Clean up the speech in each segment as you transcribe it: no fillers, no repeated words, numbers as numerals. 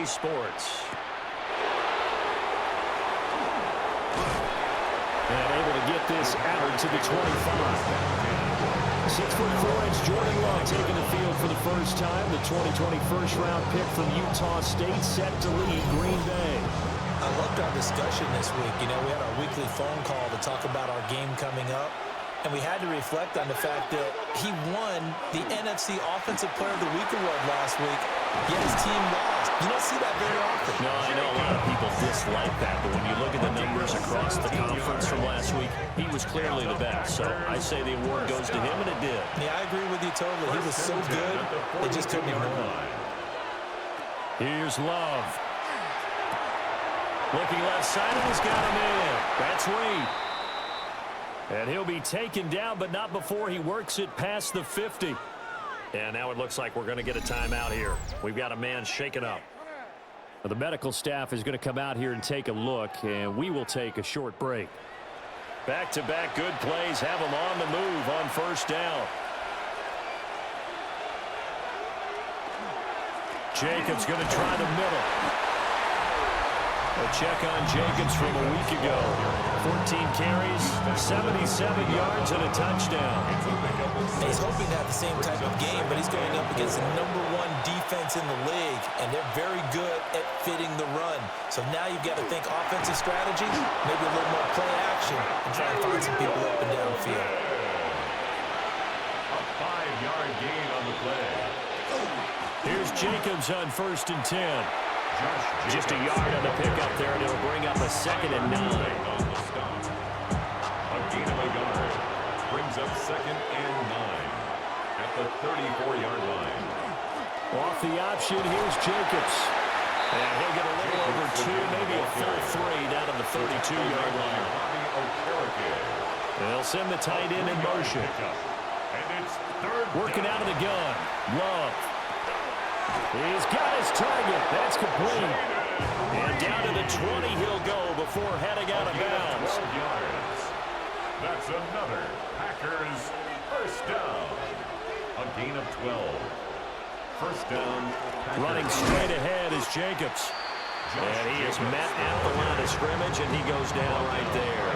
Sports. And able to get this out to the 25. 6'4" Jordan Love taking the field for the first time. The 2020 first-round pick from Utah State set to lead Green Bay. I loved our discussion this week. You know, we had our weekly phone call to talk about our game coming up. And we had to reflect on the fact that he won the NFC Offensive Player of the Week award last week, yet his team lost. You don't see that very often. No, I know a lot of people dislike that, but when you look at the numbers across the conference from last week, he was clearly the best. So I say the award goes to him, and it did. Yeah, I agree with you totally. He was so good, they just couldn't ignore him. Here's Love. Looking left side, and he's got him in. That's Reed. And he'll be taken down, but not before he works it past the 50. And now it looks like we're going to get a timeout here. We've got a man shaken up. Well, the medical staff is going to come out here and take a look, and we will take a short break. Back-to-back good plays have him on the move on first down. Jacobs going to try the middle. A check on Jacobs from a week ago. 14 carries, 77 yards, and a touchdown. He's hoping to have the same type of game, but he's going up against the #1 defense in the league, and they're very good at fitting the run. So now you've got to think offensive strategy, maybe a little more play action, and try and find some people up and down the field. A 5-yard gain on the play. Here's Jacobs on 1st and 10. Just a yard on the pickup there, and it'll bring up a 2nd and 9. On the stop. A gain of a yard brings up 2nd and 9 at the 34-yard line. Off the option, here's Jacobs. And he'll get a little over 2, maybe a full 3 down to the 32-yard line. They'll send the tight end in motion. Working out of the gun. Love. He's got his target. That's complete. And down to the 20 he'll go before heading out of bounds. That's another Packers first down. A gain of 12. First down. Packers. Running straight ahead is Jacobs. And he is met at the line of scrimmage, and he goes down right there.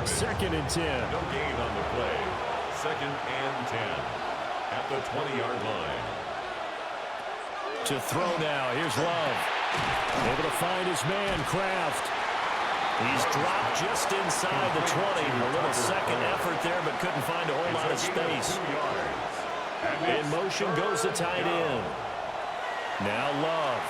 2nd and 10. No gain on the play. 2nd and 10 at the 20-yard line. To throw now. Here's Love. Able to find his man, Kraft. He's dropped just inside the 20. A little second effort there, but couldn't find a whole lot of space. In motion goes the tight end. Now Love.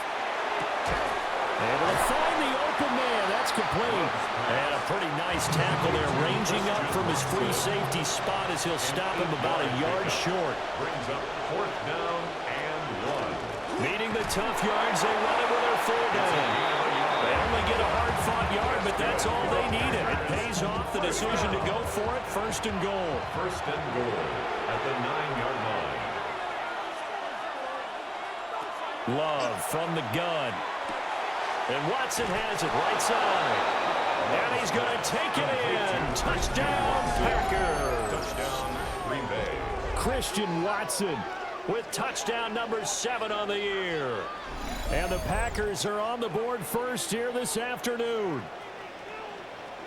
Able to find the open man. That's complete. And a pretty nice tackle there, ranging up from his free safety spot as he'll stop him about a yard short. Brings up 4th down and 1. Meeting the tough yards, they run it with their full down. They only get a hard-fought yard, but that's all they needed. It pays off the decision to go for it. 1st and goal. 1st and goal at the 9-yard line. Love from the gun. And Watson has it right side. And he's going to take it in. Touchdown, Packers. Touchdown, Green Bay. Christian Watson with touchdown number 7 on the year. And the Packers are on the board first here this afternoon.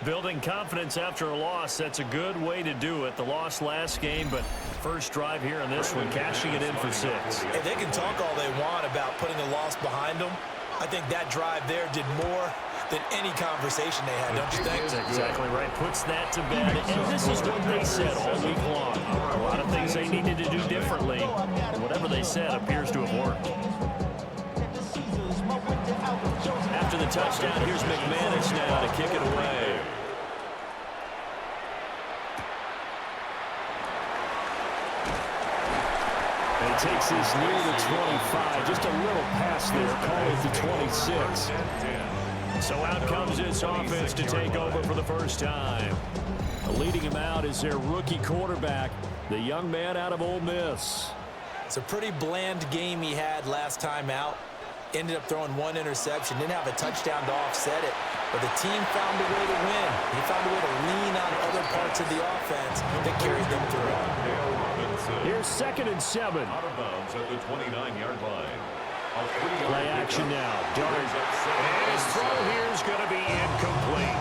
Building confidence after a loss, that's a good way to do it. The loss last game, but first drive here in this one, cashing it in for 6. And they can talk all they want about putting a loss behind them. I think that drive there did more than any conversation they had, don't you think? That's exactly right. Puts that to bed. And this is what they said all week long. A lot of things they needed to do differently. And whatever they said appears to have worked. After the touchdown, here's McManus now to kick it away. And he takes this near the 25. Just a little pass there. Call it the 26. So out comes this offense to take over for the first time. Leading him out is their rookie quarterback, the young man out of Ole Miss. It's a pretty bland game he had last time out. Ended up throwing 1 interception. Didn't have a touchdown to offset it. But the team found a way to win. He found a way to lean on other parts of the offense that carried them through. Here's 2nd and 7. Out of bounds at the 29-yard line. Play action now. Dart. And his throw here is going to be incomplete.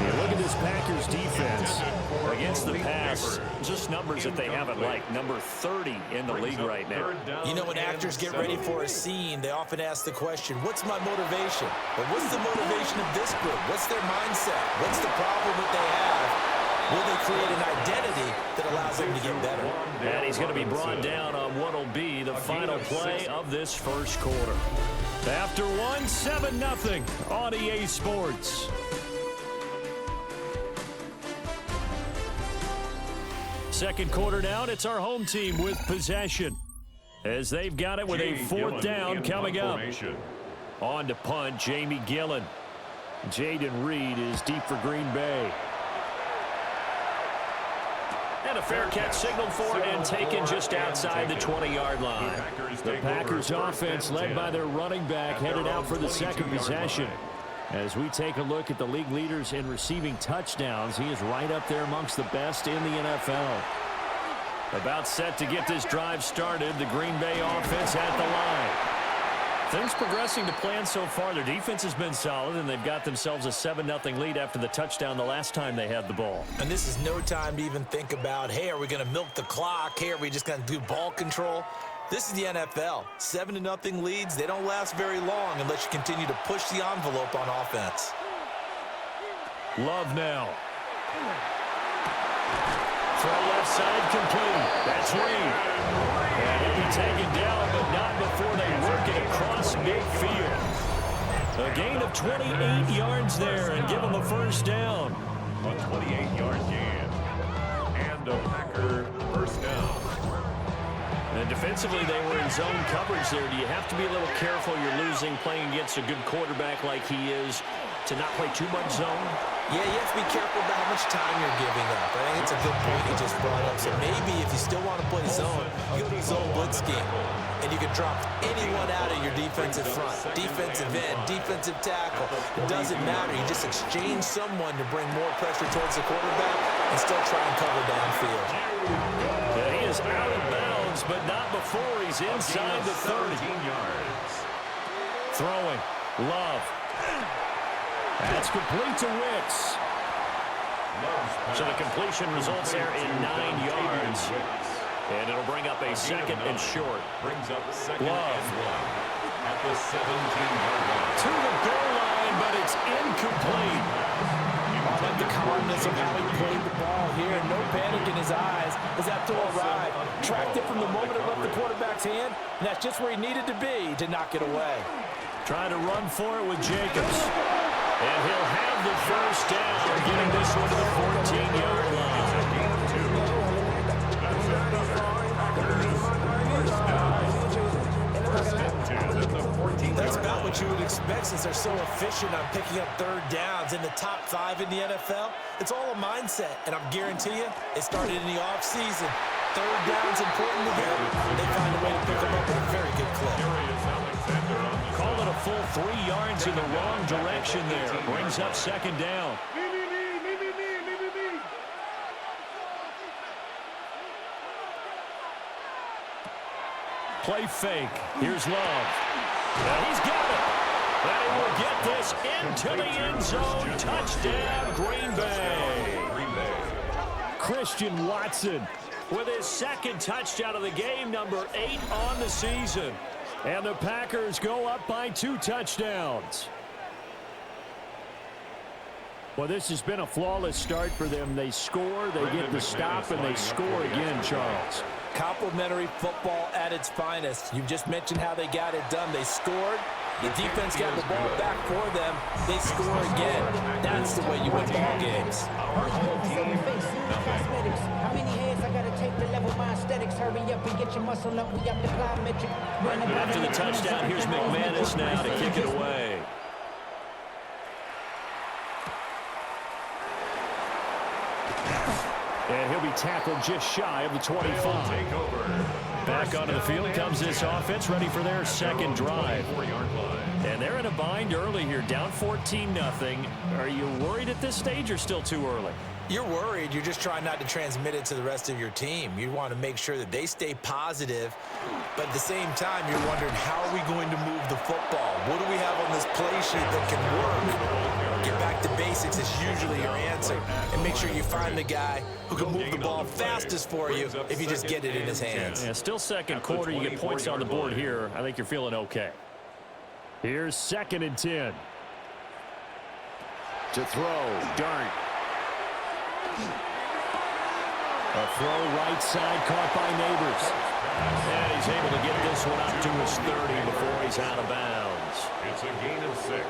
You look at this Packers defense against the pass, just numbers that they haven't liked. Number 30 in the league right now. You know, when actors get ready for a scene, they often ask the question, what's my motivation? But what's the motivation of this group? What's their mindset? What's the problem that they have? Will they create an identity that allows them to get better? And he's going to be brought down on what will be the final play of this first quarter. After one, 7-0 on EA Sports. Second quarter down, it's our home team with possession as they've got it with a fourth down coming up. On to punt, Jamie Gillen. Jaden Reed is deep for Green Bay. And a fair catch signaled for and taken just outside the 20-yard line. The Packers offense led by their running back headed out for the second possession. As we take a look at the league leaders in receiving touchdowns, he is right up there amongst the best in the NFL. About set to get this drive started, the Green Bay offense at the line. Things progressing to plan so far. Their defense has been solid, and they've got themselves a 7-0 lead after the touchdown the last time they had the ball. And this is no time to even think about, hey, are we going to milk the clock? Hey, are we just going to do ball control? This is the NFL. 7-0 leads, they don't last very long unless you continue to push the envelope on offense. Love now. Throw left side complete. That's Reed. And he'll be taken down, but not before they work it across midfield. A gain of 28 yards there and give them the first down. A 28-yard gain. And a Packer first down. And defensively, they were in zone coverage there. Do you have to be a little careful? You're losing playing against a good quarterback like he is to not play too much zone? Yeah, you have to be careful about how much time you're giving up. I think it's a good point you just brought up. So maybe if you still want to play zone, you go to zone blitz scheme. And you can drop anyone out of your defensive front. Defensive end, defensive tackle. It doesn't matter. You just exchange someone to bring more pressure towards the quarterback and still try and cover downfield. Yeah, he is out of bounds, but not before he's inside the 30. yards. Throwing. Love. That's complete to Wicks. So the completion results there in 9 yards. And it'll bring up a second and short. Brings up second Love. and 1 at the 17-yard line. To the goal line, but it's incomplete. I like the calmness of how he played the ball here. No panic in his eyes as that throw arrived. Tracked it from the moment it left the quarterback's hand, and that's just where he needed to be to knock it away. Trying to run for it with Jacobs. And he'll have the first down, getting this one to the 14-yard line. That's about what you would expect since they're so efficient on picking up third downs in the top 5 in the NFL. It's all a mindset, and I'm guarantee you, it started in the offseason. Third down's important to them. They find a way to pick them up with a very good clip. Call it a full 3 yards in the wrong direction there. Brings up second down. Play fake. Here's Love. And he's got it. And he will get this into the end zone. Touchdown, Green Bay. Christian Watson with his second touchdown of the game, number 8 on the season. And the Packers go up by 2 touchdowns. Well, this has been a flawless start for them. They score, they get the stop, and they score again, Charles. Complimentary football at its finest. You just mentioned how they got it done. They scored. The defense got the ball back for them. They score again. That's the way you win ball games. Our home team, nothing. How many heads I gotta take to level my aesthetics? Hurry up and get your muscle up. We got the plyometric. After the touchdown, here's McManus now to kick it away. And he'll be tackled just shy of the 25. Take over. Back onto the field comes this offense, ready for their second drive. 4-yard line. And they're in a bind early here, down 14-0. Are you worried at this stage or still too early? You're worried. You're just trying not to transmit it to the rest of your team. You want to make sure that they stay positive, but at the same time, you're wondering, how are we going to move the football? What do we have on this play sheet that can work? Get back to basics is usually your answer, and make sure you find the guy who can move the ball fastest for you if you just get it in his hands. Yeah, still second quarter. You get points on the board here. I think you're feeling okay. Here's 2nd and 10. To throw, Dart. A throw right side caught by Neighbors. And he's able to get this one up to his 30 before he's out of bounds. It's a gain of 6.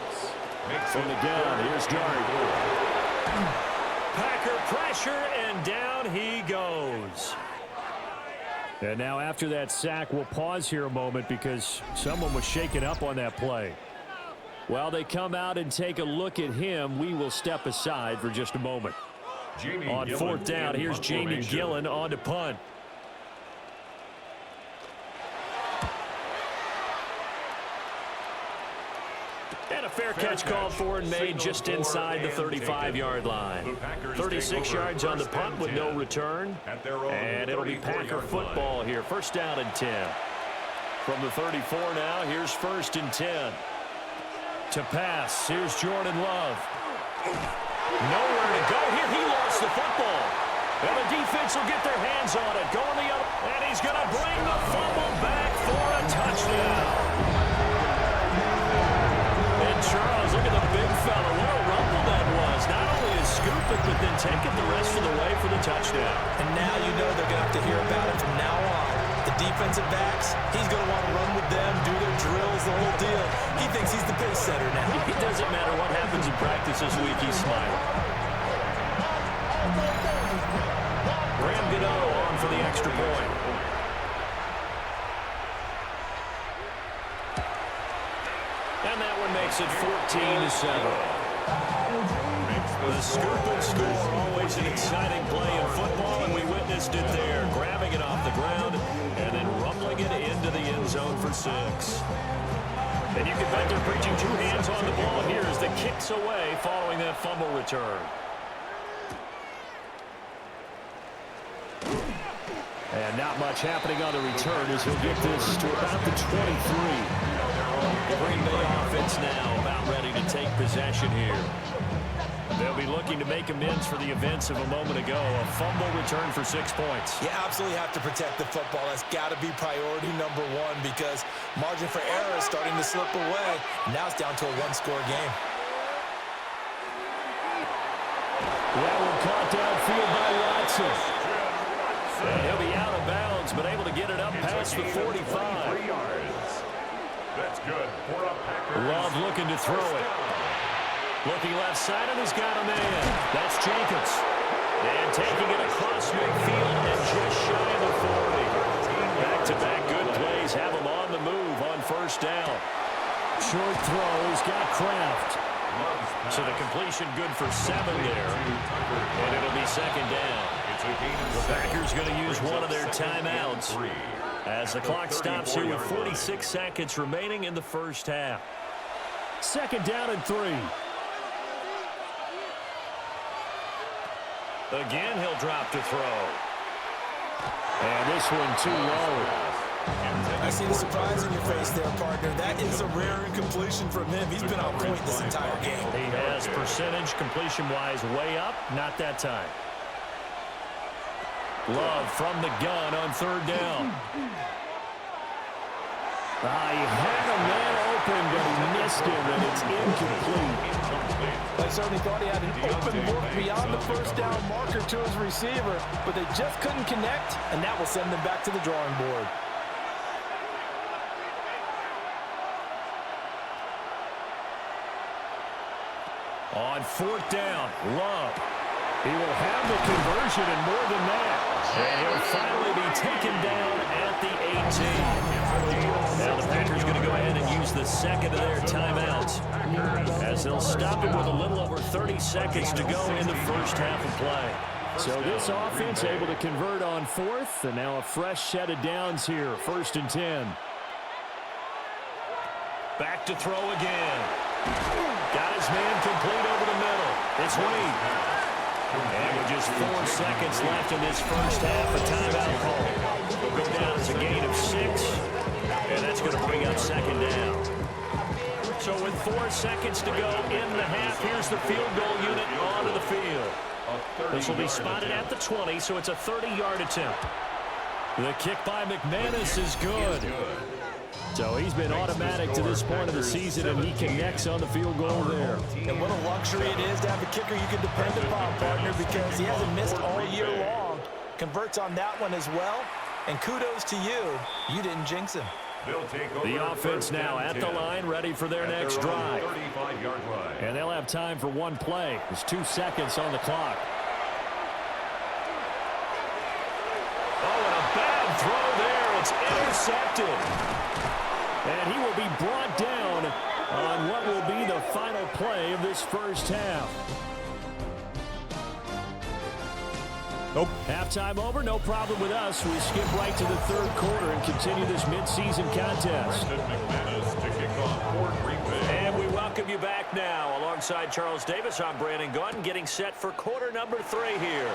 From the gun, here's Dart. Packer pressure, and down he goes. And now after that sack, we'll pause here a moment because someone was shaken up on that play. While they come out and take a look at him, we will step aside for just a moment. On 4th down, here's Jamie Gillen on to punt. And a fair catch called for and made just inside the 35-yard line. 36 yards on the punt with no return. And it'll be Packer football here. 1st down and 10. From the 34 now, here's 1st and 10. To pass, here's Jordan Love. Nowhere to go here. He lost the football. And the defense will get their hands on it. Going the other. And he's going to bring the fumble back for a touchdown. And Charles, look at the big fella. What a rumble that was. Not only to scoop it, but then take it the rest of the way for the touchdown. And now you know they're going to have to hear about it from now on. The defensive backs, he's going to want to run with them, do their drills, the whole deal. He thinks he's the pace setter now. It doesn't matter what happens in practice this week, he's smiling. Graham Gano on for the extra point. And that one makes it 14-7. The scoop and score, always an exciting play in football, and we witnessed it there, grabbing it off the ground and then rumbling it into the end zone for 6. And you can bet they're preaching 2 hands on the ball here as the kicks away following that fumble return. And not much happening on the return as he'll get this to about the 23. Green Bay offense now about ready to take possession here. They'll be looking to make amends for the events of a moment ago. A fumble return for 6 points. You absolutely have to protect the football. That's got to be priority number 1 because margin for error is starting to slip away. Now it's down to a 1-score game. That one caught downfield by Watson. And he'll be out of bounds, but able to get it up past the 45. That's good. Love looking to throw it. Looking left side, and he's got a man. That's Jacobs. And taking it across midfield and just shy of the 40. Back-to-back good plays have him on the move on 1st down. Short throw, he's got Kraft. So the completion good for 7 there. And it'll be 2nd down. The Packers going to use one of their timeouts as the clock stops here with 46 seconds remaining in the 1st half. 2nd down and 3. Again, he'll drop to throw. And this one too low. I see the surprise in your face there, partner. That is a rare incompletion from him. He's been on point this entire game. He has percentage completion-wise way up. Not that time. Love from the gun on 3rd down. He had a man open, but he missed him, and it's incomplete. They certainly thought he had an open look beyond the 1st down marker to his receiver, but they just couldn't connect, and that will send them back to the drawing board. On 4th down, Love. He will have the conversion and more than that. And he'll finally be taken down at the 18. Now the Packers going to go ahead and use the 2nd of their timeouts as they'll stop him with a little over 30 seconds to go in the 1st half of play. So this offense able to convert on 4th, and now a fresh set of downs here, 1st and 10. Back to throw again. Got his man complete over the middle. It's Wade. And with just 4 seconds left in this first half, a timeout call. Will go down as a gain of 6, and that's going to bring up second down. So with 4 seconds to go in the half, here's the field goal unit onto the field. This will be spotted at the 20, so it's a 30-yard attempt. The kick by McManus is good. So he's been automatic to this point of the season, and he connects on the field goal there. And what a luxury it is to have a kicker you can depend upon, partner, because he hasn't missed all year long. Converts on that one as well, and kudos to you. You didn't jinx him. The offense now at the line, ready for their next drive. And they'll have time for one play. There's 2 seconds on the clock. Oh, and a bad throw there. It's intercepted. And he will be brought down on what will be the final play of this first half. Nope. Halftime over, no problem with us. We skip right to the third quarter and continue this midseason contest. And we welcome you back now. Alongside Charles Davis, I'm Brandon Gaudin, getting set for quarter number 3 here.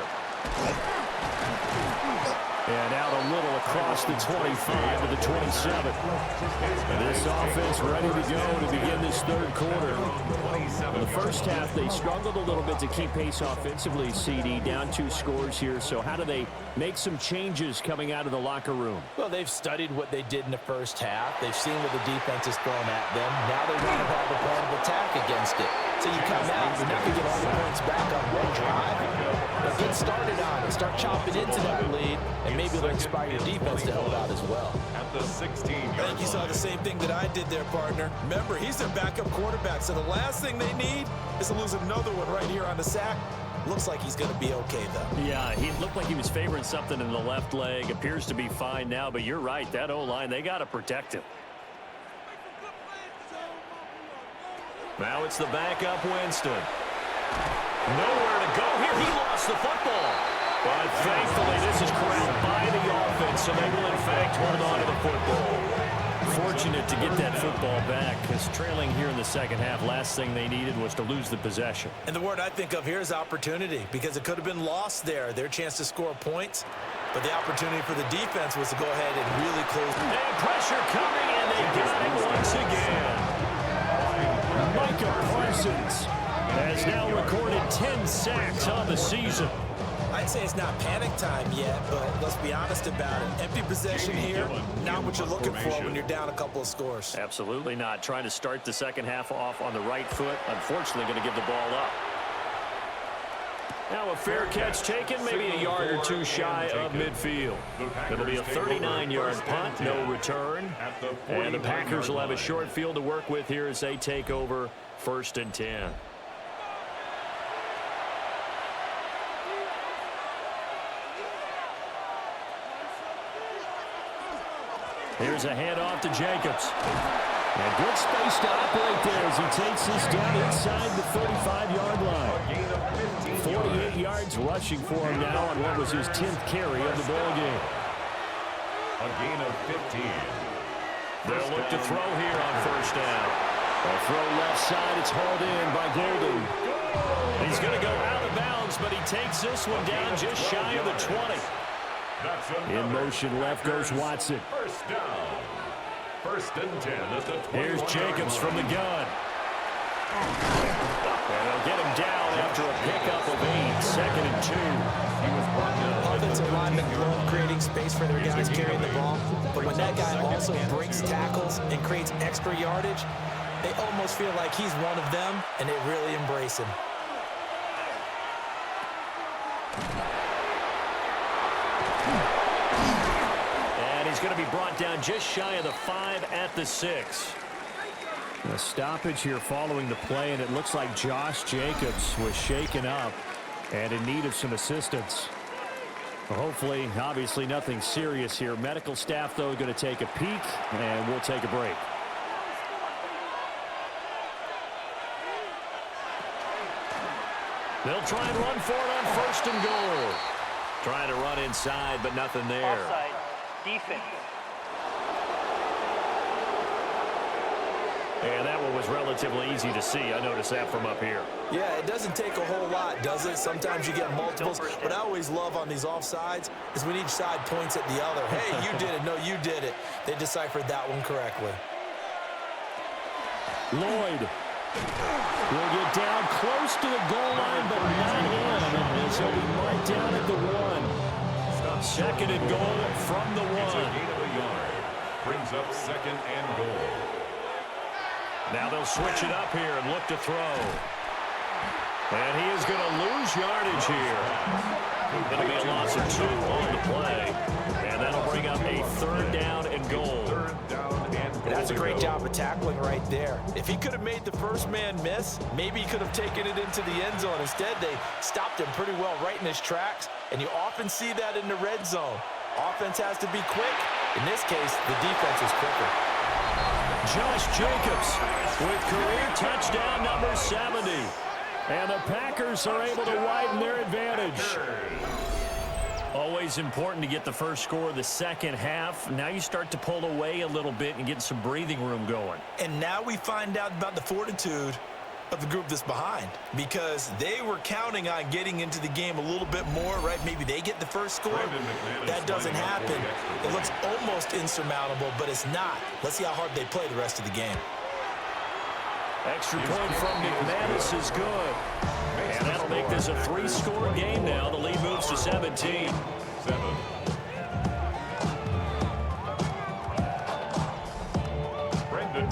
And out a little across the 25 to the 27. And this offense ready to go to begin this third quarter. In the first half, they struggled a little bit to keep pace offensively, CD, down 2 scores here. So how do they make some changes coming out of the locker room? Well, they've studied what they did in the first half. They've seen what the defense has thrown at them. Now they want to have a plan of attack against it. So you come out, you're not going to get all the points back on one drive. But get started on it. Start chopping into that lead, and maybe it'll inspire your defense to help out as well. At the 16-yard I think you saw the same thing that I did there, partner. Remember, he's their backup quarterback, so the last thing they need is to lose another one right here on the sack. Looks like he's going to be okay, though. Yeah, he looked like he was favoring something in the left leg. Appears to be fine now, but you're right. That O-line, they got to protect him. Now it's the backup Winston. Nowhere to go here. He lost the football. But thankfully, this is corralled by the offense, so they will, in fact, hold on to the football. Fortunate to get that football back, because trailing here in the second half, last thing they needed was to lose the possession. And the word I think of here is opportunity, because it could have been lost there. Their chance to score points, but the opportunity for the defense was to go ahead and really close. And pressure coming, and they got it once again. Micah Parsons has now recorded 10 sacks on the season. I'd say it's not panic time yet, but let's be honest about it. Empty possession here, not what you're looking for when you're down a couple of scores. Absolutely not. Trying to start the second half off on the right foot. Unfortunately, going to give the ball up. Now a fair catch taken, maybe a yard or 2 shy of midfield. It'll be a 39-yard punt, no return. And the Packers will have a short field to work with here as they take over 1st and 10. Here's a handoff to Jacobs. And good space to operate there as he takes this down inside the 35-yard line. 48 yards rushing for him now on what was his 10th carry of the ball game. A gain of 15. They'll look to throw here on 1st down. A throw left side. It's hauled in by Golden. He's going to go out of bounds, but he takes this one down just shy of the 20. In motion left goes Watson. 1st down. 1st and 10 at the 20. Here's Jacobs from the gun. And they'll get him down after a pickup of 8. 2nd and 2. Offensive linemen love creating space for their guys carrying the ball, but when that guy also breaks tackles and creates extra yardage, they almost feel like he's one of them, and they really embrace him. He's going to be brought down just shy of the 5 at the 6. A stoppage here following the play, and it looks like Josh Jacobs was shaken up and in need of some assistance. Hopefully, obviously nothing serious here. Medical staff, though, going to take a peek, and we'll take a break. They'll try and run for it on 1st and goal. Trying to run inside, but nothing there. Offside. Defense. And that one was relatively easy to see. I noticed that from up here. Yeah, it doesn't take a whole lot, does it? Sometimes you get multiples. What I always love on these offsides is when each side points at the other. Hey, you did it. No, you did it. They deciphered that one correctly. Lloyd will get down close to the goal line, but not in. So he marked down at the 1. Second and goal from the 1. It's a gain of a yard. Brings up second and goal. Now they'll switch it up here and look to throw. And he is going to lose yardage here. Going to be a loss of 2 on the play. And that'll bring up a third down and goal. That's a great job of tackling right there. If he could have made the first man miss, maybe he could have taken it into the end zone. Instead, they stopped him pretty well right in his tracks, and you often see that in the red zone. Offense has to be quick. In this case, the defense is quicker. Josh Jacobs with career touchdown number 70. And the Packers are able to widen their advantage. Always important to get the first score of the second half. Now you start to pull away a little bit and get some breathing room going. And now we find out about the fortitude of the group that's behind, because they were counting on getting into the game a little bit more, right? Maybe they get the first score. That doesn't happen. It looks almost insurmountable, but it's not. Let's see how hard they play the rest of the game. Extra point from McManus is good. And that'll make this a 3-score game now. The lead moves to 17.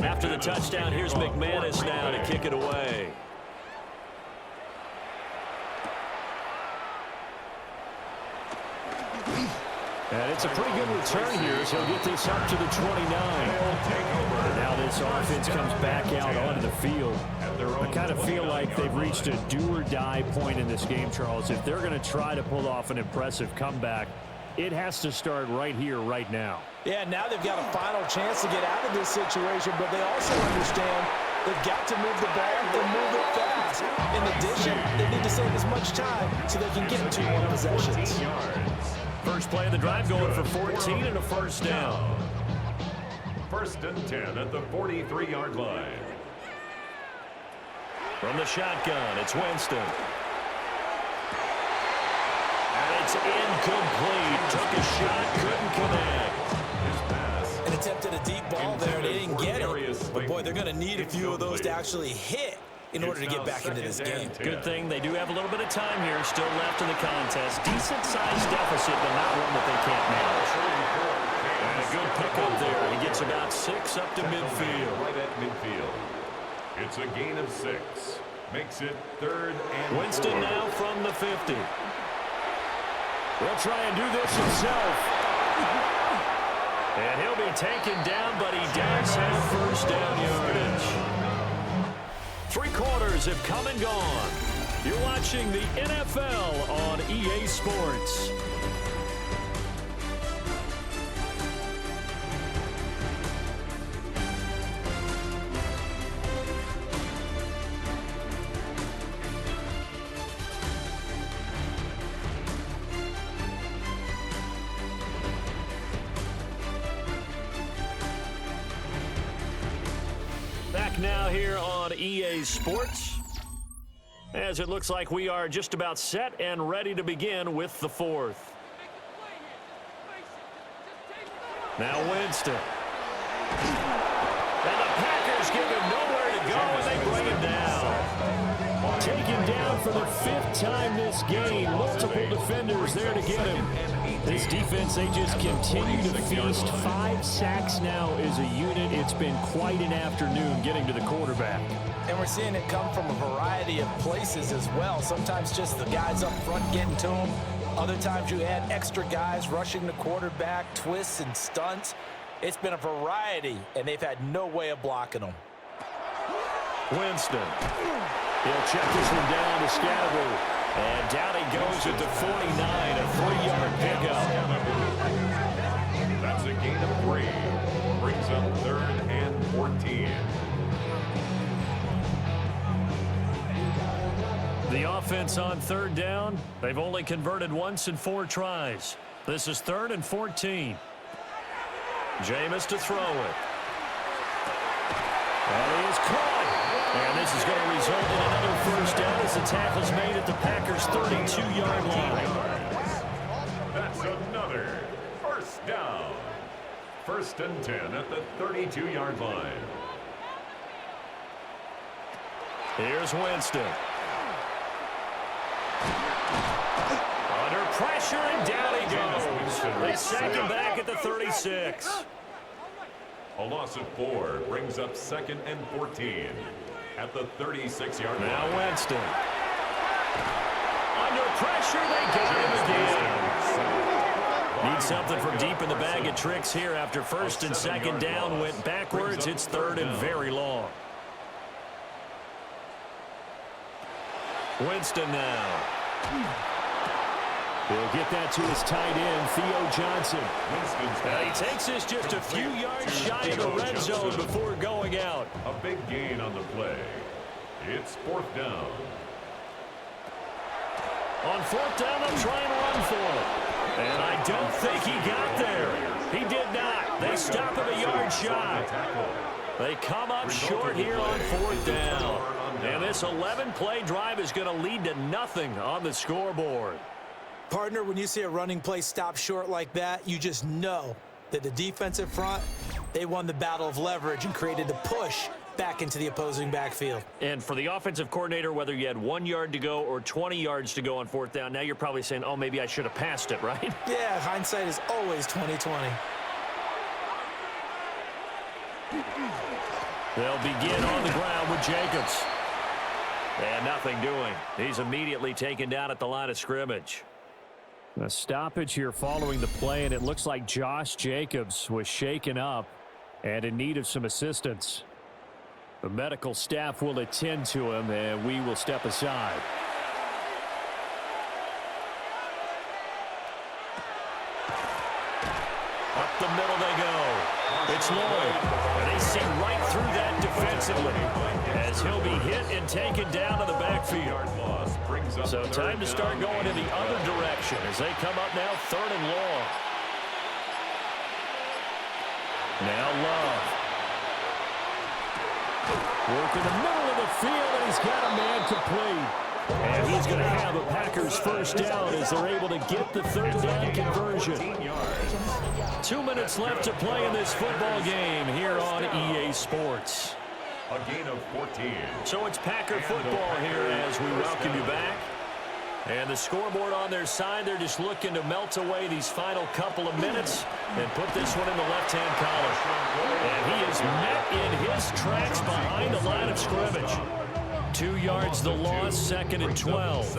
After the touchdown, here's McManus now to kick it away. And it's a pretty good return here as he'll get this up to the 29. Now this offense comes back out onto the field. I kind of feel like they've reached a do-or-die point in this game, Charles. If they're going to try to pull off an impressive comeback, it has to start right here, right now. Yeah, now they've got a final chance to get out of this situation, but they also understand they've got to move the ball and move it fast. In addition, they need to save as much time so they can get 2 more possessions. First play of the drive going for 14 and a first down. First and 10 at the 43-yard line. From the shotgun, it's Winston. And it's incomplete. Took a shot, couldn't connect. An attempt at a deep ball there, and they didn't get it. But, boy, they're going to need a few of those to actually hit in order to get back into this game. Good thing they do have a little bit of time here still left in the contest. Decent-sized deficit, but not one that they can't manage. And a good pickup there. He gets about 6 up to midfield. Right at midfield. It's a gain of 6. Makes it third and Winston 4. now from the 50. He'll try and do this himself. And he'll be taken down, but he does have first down yardage. 3 quarters have come and gone. You're watching the NFL on EA Sports. Back now here on EA Sports, as it looks like we are just about set and ready to begin with the 4th. Now Winston. And the Packers give him nowhere to go, and they bring him down. Taken down for the 5th time this game. Multiple defenders there to get him. This defense, they just continue to feast. 5 sacks now as a unit. It's been quite an afternoon getting to the quarterback. And we're seeing it come from a variety of places as well. Sometimes just the guys up front getting to him. Other times you add extra guys rushing the quarterback, twists and stunts. It's been a variety, and they've had no way of blocking them. Winston. He'll check this one down to Scatterby. And down he goes at the 49, a 3-yard pickup. That's a gain of 3. Brings up third and 14. The offense on 3rd down, they've only converted once in 4 tries. This is 3rd and 14. Jameis to throw it. And he is caught. And this is going to result in another first down as the tackle's made at the Packers' 32-yard line. That's another first down. 1st and 10 at the 32-yard line. Here's Winston. Under pressure, and down he goes. They sack him back at the 36. A loss of 4 brings up 2nd and 14 at the 36-yard line. Now Winston. Under pressure, they got him again. Need something from deep in the bag of tricks here after 1st and 2nd down went backwards. It's 3rd and very long. Winston now. He'll get that to his tight end, Theo Johnson. And he takes this just a few yards shy of the red zone before going out. A big gain on the play. It's 4th down. On 4th down, they'll try and run for it. And I don't think he got there. He did not. They stop him a yard shy. They come up short here on 4th down. And this 11-play drive is going to lead to nothing on the scoreboard. Partner, when you see a running play stop short like that, you just know that the defensive front, they won the battle of leverage and created the push back into the opposing backfield. And for the offensive coordinator, whether you had 1 yard to go or 20 yards to go on 4th down, now you're probably saying, oh, maybe I should have passed it, right? Yeah, hindsight is always 20/20. They'll begin on the ground with Jacobs. And nothing doing. He's immediately taken down at the line of scrimmage. A stoppage here following the play, and it looks like Josh Jacobs was shaken up and in need of some assistance. The medical staff will attend to him, and we will step aside. Up the middle they go. It's Lloyd. And they see right through that defensively as he'll be hit and taken down to the backfield. So time to start going in the other direction as they come up now 3rd and long. Now Love. Work in the middle of the field, and he's got a man complete. And he's going to have a Packers first down as they're able to get the 3rd down conversion. 2 minutes left to play in this football game here on EA Sports. A gain of 14. So it's Packer football here as we welcome you back. And the scoreboard on their side, they're just looking to melt away these final couple of minutes and put this one in the left-hand column. And he is met in his tracks behind the line of scrimmage. 2 yards the loss, 2nd and 12.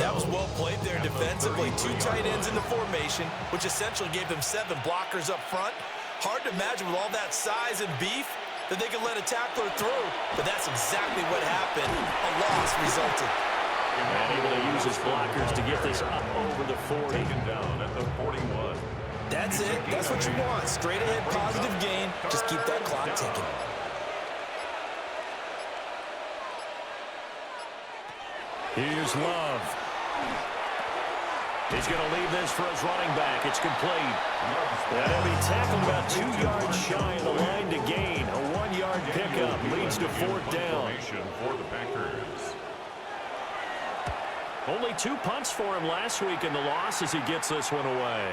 That was well played there defensively. 2 tight ends in the formation, which essentially gave them 7 blockers up front. Hard to imagine with all that size and beef that they could let a tackler through. But that's exactly what happened. A loss resulted. And able to use his blockers to get this up over the 40. Taken down at the 41. That's it. That's what you want. Straight ahead positive gain. Just keep that clock ticking. Here's Love. He's going to leave this for his running back. It's complete. And he'll be tackled about 2 yards shy of the line to gain. A 1-yard pickup leads to 4th down. For the Packers. Only 2 punts for him last week in the loss as he gets this one away.